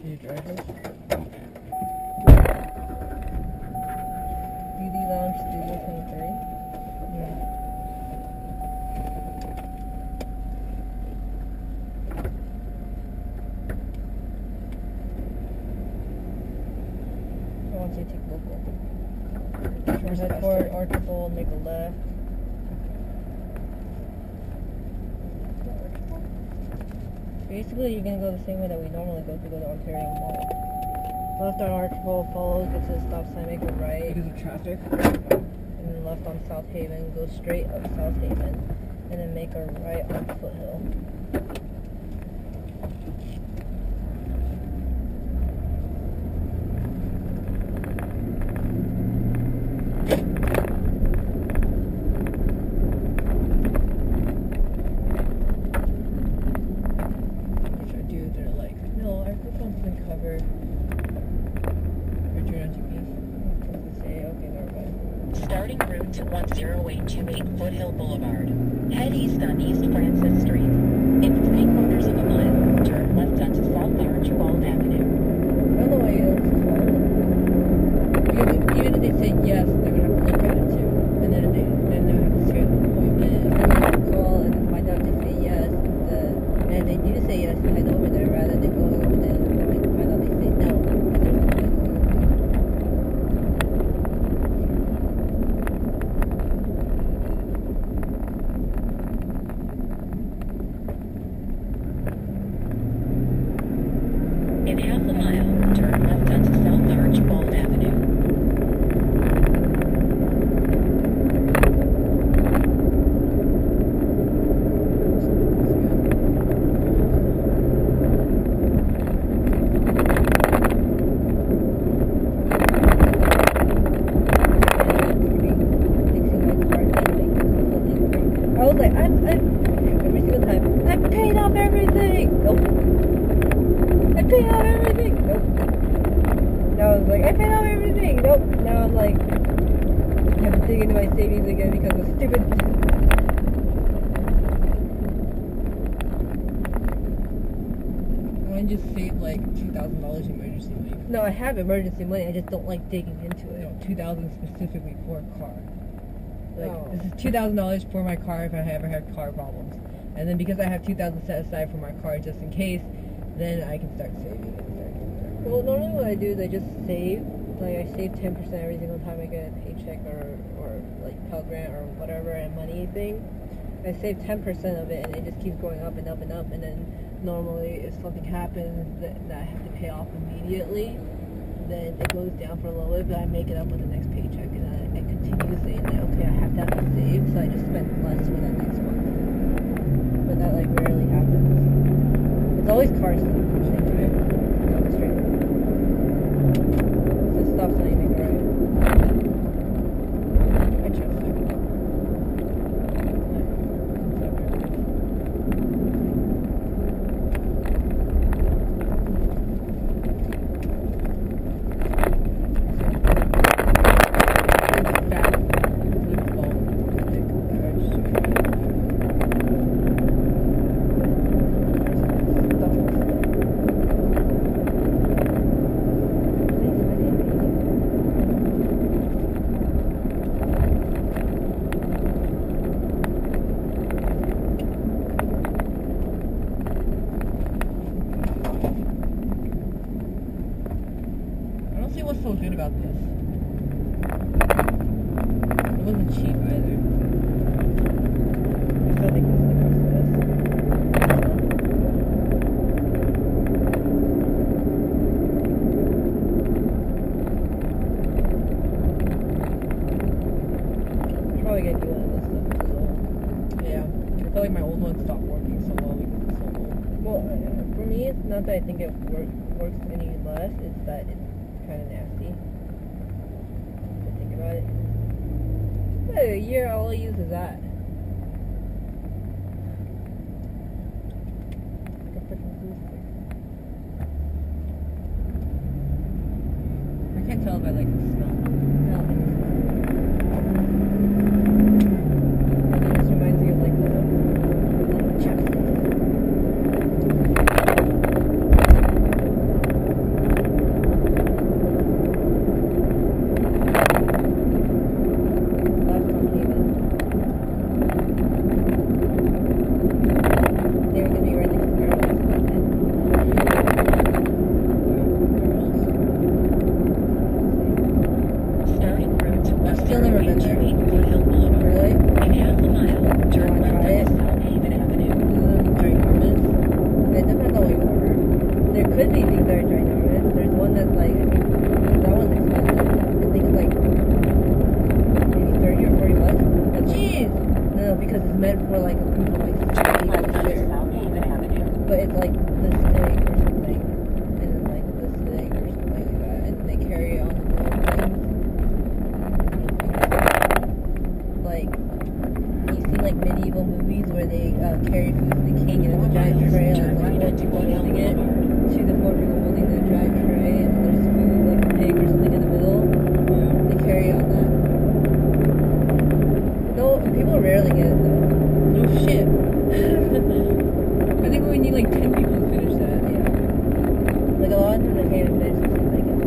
Did you drive this? BD Lounge Studio 23? Yeah. I want you to take local. Where's Head faster? toward Archibald, make a left. Basically, you're gonna go the same way that we normally go to Ontario Mall. Left on Archibald, follow, get to the stop sign, make a right. Because of traffic? And then left on South Haven, go straight up South Haven, and then make a right on Foothill. Which I do, they're like, no, our phone's been covered. Return on GPS. Say, okay, never mind. Starting route 10828 Foothill Boulevard. Head east on East Francis Street. In 3/4 of a mile, turn left onto South Archibald Avenue. I don't know why you don't because even if they say yes, they're gonna have to look at it too. And then they have to schedule an appointment, and then call and find out if they say yes. And they do say yes, head over there rather than going over there and find out they say no. In half a mile, turn left onto South Archibald Avenue. I was like, I every single time, I paid off everything! Nope. I paid off everything! Nope. Now I was like, I paid off everything! Nope. Now I'm like, I have to dig into my savings again because of stupid. Why don't you just save like $2,000 emergency money? No, I have emergency money, I just don't like digging into it. No, $2,000 specifically for a car. Like, Oh. this is $2,000 for my car if I ever have car problems. And then because I have $2,000 set aside for my car just in case, then I can start saving. Well, normally what I do is I just save. Like, I save 10% every single time I get a paycheck or like Pell Grant or whatever and money thing. I save 10% of it and it just keeps going up and up and up. And then normally if something happens that I have to pay off immediately, then it goes down for a little bit, but I make it up with the next paycheck. And I continue saying that, okay, I have that to save, so I just spend less for that next month. But that, like, rarely happens. It's always car stuff. Down the street. This stop's not even right. I trust it. What's so good about this? It wasn't cheap either. I still think this is the cost of this. Probably gonna do one of this stuff as well. Yeah. I feel like my old one stopped working so well because it's so old. Well, for me, it's not that I think it works any less, it's that it's kind of nasty. To think about it. But a year, all I use is that. Like a freaking glue stick. I can't tell if I like the smell. No, it just reminds me of like the chapstick. Like a lot of times I can't even finish the sleep like it.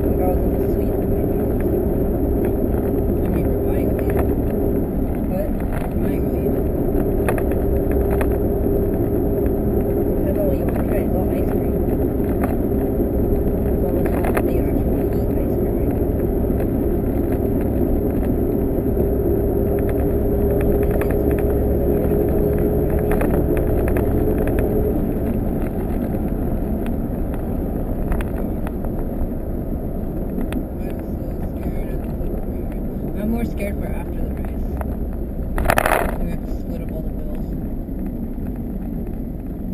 Like I was in the suite. I mean, we're buying weed. What? We're buying weed. Depends on what you want to try. It's all ice cream. As long as you actually eat ice cream right now. I'm more scared for after the race. We have to split up all the bills.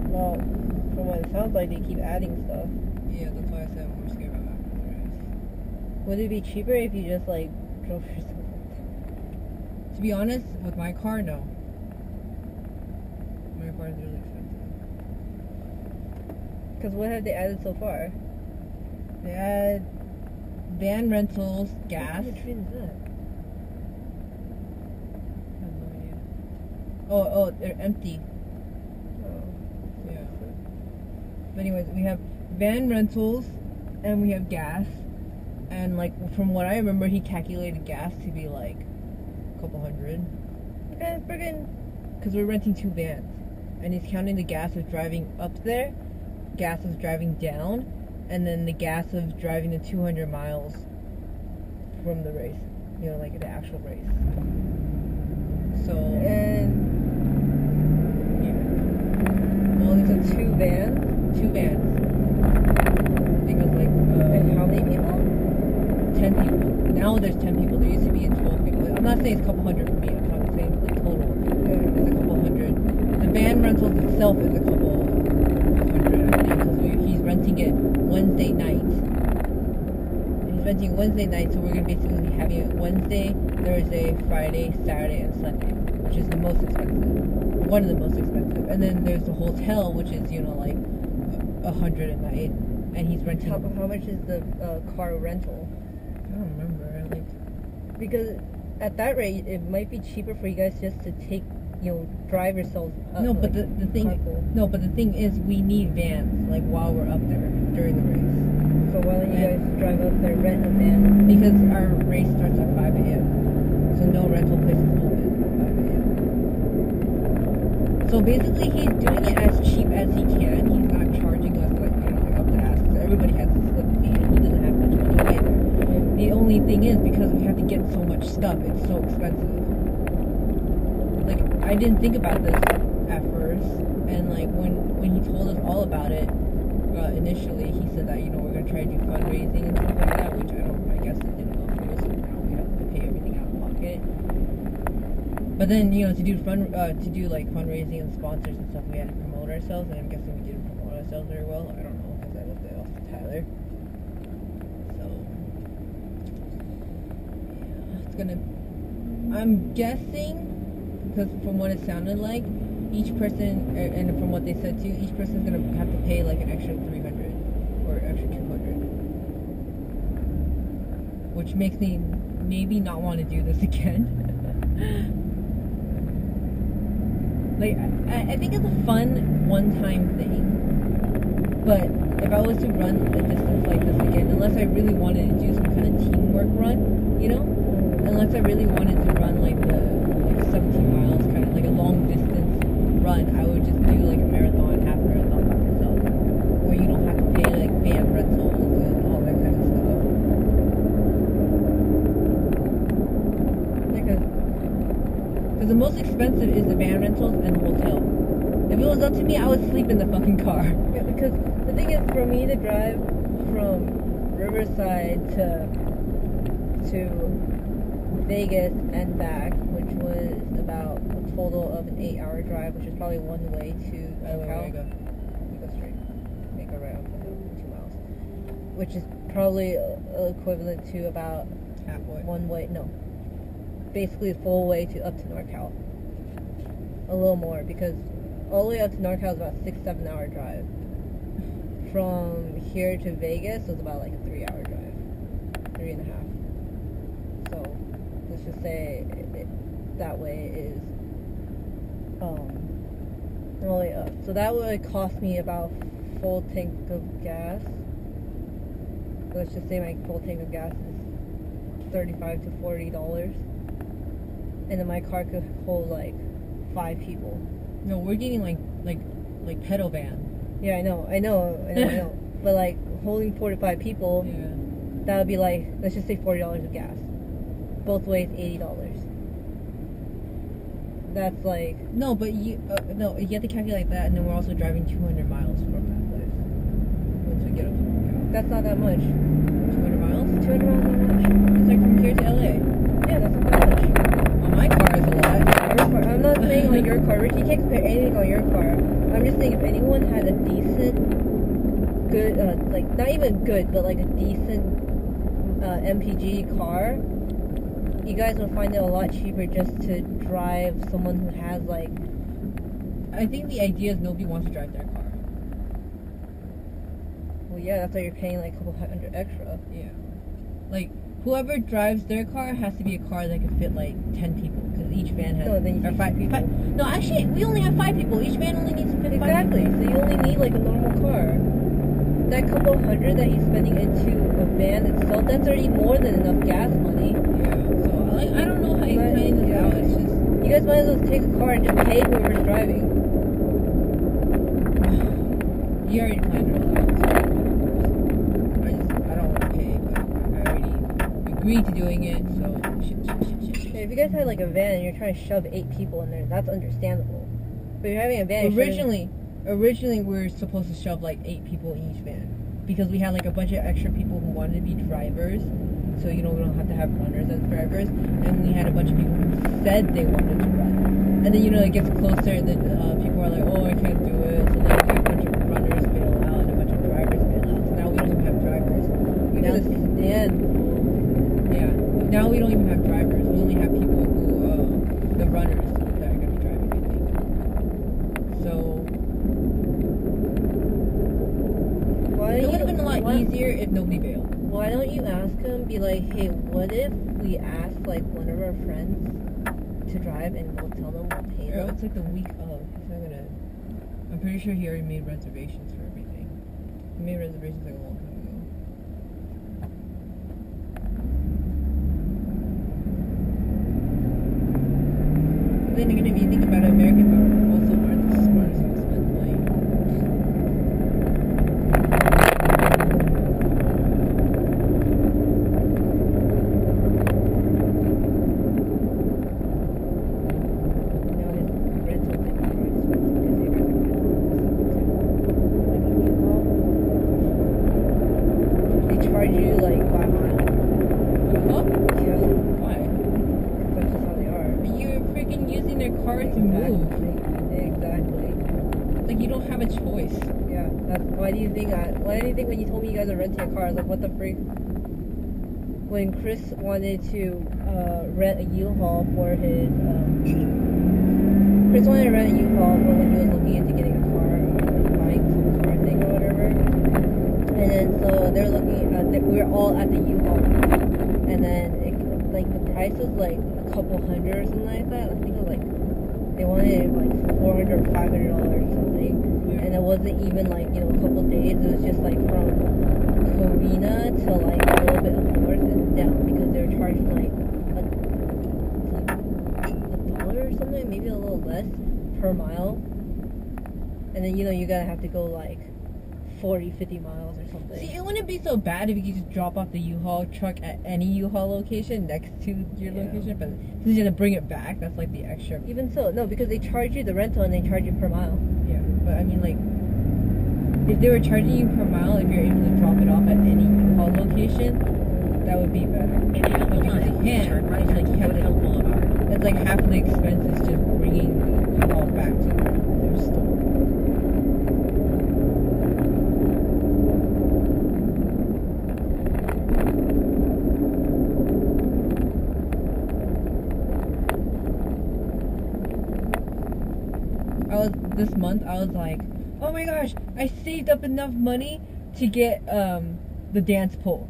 Well, from what it sounds like, they keep adding stuff. Yeah, that's why I said I'm more scared about after the race. Would it be cheaper if you just like drove yourself? To be honest, with my car, no. My car is really expensive. Because what have they added so far? They add van rentals, gas. What train is that? I have no idea. Oh, they're empty. Oh. Yeah. But anyways, we have van rentals and we have gas. And like from what I remember, he calculated gas to be like a couple hundred. And friggin' Because we're renting 2 vans. And he's counting the gas of driving up there, gas of driving down, and then the gas of driving the 200 miles from the race. You know, like the actual race. So, and yeah. Well, so there's 2 vans. 2 vans. I think it was like, And how many people? 10 people. Now there's 10 people. There used to be 12 people. I'm not saying it's a couple hundred for me. I'm not saying like total. It's a couple hundred. The van rentals itself is a couple hundred, I think, because he's renting it Wednesday night. He's renting Wednesday night, so we're gonna basically be having it Wednesday, Thursday, Friday, Saturday, and Sunday, which is the most expensive. One of the most expensive. And then there's the hotel, which is, you know, like 100 a night, and he's renting. How much is the car rental? I don't remember. Like, Because at that rate, it might be cheaper for you guys just to take, you know, drive yourselves up. no, but like, the thing, carpool. no, but the thing is, we need vans like while we're up there during the race. So why don't you guys drive up there, rent a van? Because our race starts at 5 a.m. So no rental place is open at 5 a.m. So basically he's doing it as cheap as he can. He's not charging us like, you know, like up the ass. So everybody has to split the fee and he doesn't have much money either. The only thing is, because we have to get so much stuff, it's so expensive. Like, I didn't think about this at first. And like when he told us all about it, initially he said that, you know, we're gonna try to do fundraising and stuff like that, which I guess it didn't go through, so now we have to pay everything out of pocket. But then, you know, to do like fundraising and sponsors and stuff, we had to promote ourselves, and I'm guessing we didn't promote ourselves very well. I don't know, because I left it off to Tyler. So yeah, it's gonna. I'm guessing, because from what it sounded like, each person, and from what they said too, each person's gonna have to pay like an extra 300 or extra 200, which makes me maybe not want to do this again. Like, I think it's a fun one-time thing, but if I was to run a distance like this again, unless I really wanted to do some kind of teamwork run, you know, unless I really wanted to run like the 17 miles, kind of like a long distance run, I would just do like a marathon, half marathon by myself, where you don't have to pay like van rentals and all that kind of stuff. Because the most expensive is the van rentals and the hotel. If it was up to me, I would sleep in the fucking car. Yeah, because the thing is, for me to drive from Riverside to Vegas and back, which was about a total of an 8-hour drive, which is probably one way to NorCal. Go straight. Make a right up the hill, 2 miles. Which is probably equivalent to about Halfway. one way, no. Basically full way to up to NorCal. A little more, because all the way up to NorCal is about a 6-7 hour drive. From here to Vegas was about like a 3-hour drive. 3.5. So let's just say that way is all the way up. So that would cost me about full tank of gas, let's just say my full tank of gas is $35 to $40, and then my car could hold like 5 people. No, we're getting like pedal van. Yeah, I know. But like holding 4 to 5 people, Yeah. that would be like, let's just say $40 of gas. Both ways, $80. That's like... No, but you have to calculate that, and then we're also driving 200 miles from that place once we get up to Macau. That's not that much. 200 miles? 200 miles is not much. It's like from here to LA. Yeah, that's not that much. Well, my car is a lot. Your car, I'm not saying like your car. Ricky can't compare anything on your car. I'm just saying if anyone had a decent, good, like not even good, but like a decent MPG car, you guys would find it a lot cheaper just to drive someone who has like... I think the idea is nobody wants to drive their car. Well, yeah, that's why you're paying like a couple $100 extra. Yeah. Like, whoever drives their car has to be a car that can fit like 10 people, because each van has... No, then you or need 5 people. No, actually, we only have 5 people. Each van only needs to fit 5 Exactly, people. so you only need like a normal car. That couple $100 that he's spending into a van itself, that's already more than enough gas money. Yeah, so like, I don't know how he's planning this out. It's just... You guys might as well take a car and just pay whoever's driving. You already planned it all out. I don't want to pay, but I already agreed to doing it, so shit. If you guys had like a van and you're trying to shove 8 people in there, that's understandable. But you're having a van... Originally we were supposed to shove like 8 people in each van, because we had like a bunch of extra people who wanted to be drivers, so we don't have to have runners as drivers, and we had a bunch of people who said they wanted to run, and then it gets closer and then people are like, oh, I can't do it, so then a bunch of runners bail out and a bunch of drivers bail out, so now we don't even have drivers. Now we don't even have drivers. We only have people who the runners that are going to be driving, I think. So it would have been a lot easier if nobody bailed. Why don't you ask him, be like, hey, what if we ask like one of our friends to drive and we'll tell them we'll pay them? It's like the week of. He's not gonna... I'm pretty sure he already made reservations for everything. He made reservations like a long time ago. Then again, if you think about it, Americans are also aren't the smartest to spend money. Charge you like by mile. Huh? Yeah. Why? That's just how they are. You're freaking using their car to move. Exactly. Like, you don't have a choice. Yeah. Why do you think when you told me you guys are renting a car, I was like, what the freak? When Chris wanted to rent a U-Haul for his Chris wanted to rent a U-Haul for when he was looking into getting a car, like buying some car thing or whatever. And then so they're looking at we were all at the U-Haul, and then the price was like a couple $100 or something like that. I think it was like they wanted like $400 or $500 or something, and it wasn't even like a couple days. It was just like from Corina to like a little bit north and down, because they were charging like $1 or something, maybe a little less per mile. And then you gotta have to go like 40-50 miles or something. See, it wouldn't be so bad if you could just drop off the U-Haul truck at any U-Haul location next to your location, but since you're gonna bring it back, that's like the extra. Even so, no, because they charge you the rental and they charge you per mile. Yeah, but I mean, like, if they were charging you per mile, if you're able to drop it off at any U-Haul location, that would be better. In half a But because mile, you can't, turn right it's like onto you have Foothill to. Boulevard. It's like half the expense is just bringing the U-Haul back to their store. This month I was like, oh my gosh, I saved up enough money to get the dance pole.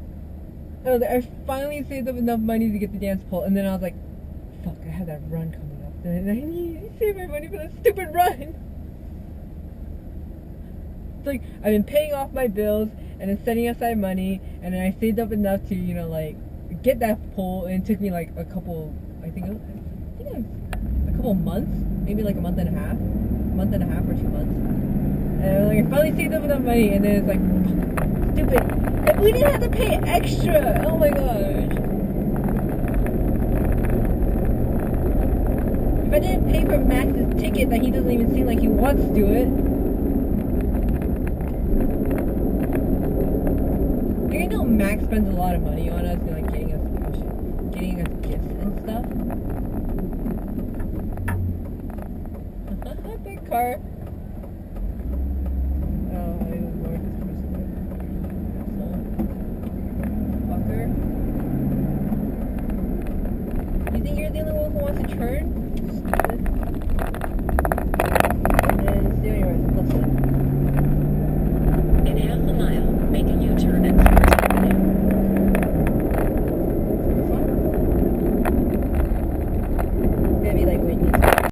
I finally saved up enough money to get the dance pole, and then I was like, fuck, I have that run coming up, and I need to save my money for that stupid run. It's like I've been paying off my bills and then setting aside money, and then I saved up enough to, you know, like get that pole, and it took me like a couple, I think it was a couple months, maybe like a month and a half or 2 months. And like I finally saved up enough money, and then it's like, stupid. If we didn't have to pay extra, oh my gosh. If I didn't pay for Max's ticket that he doesn't even seem like he wants to do it. You know Max spends a lot of money on us, and like getting us gifts and stuff. That car. Oh, I even more this fucker. You think you're the only one who wants to turn? Stupid.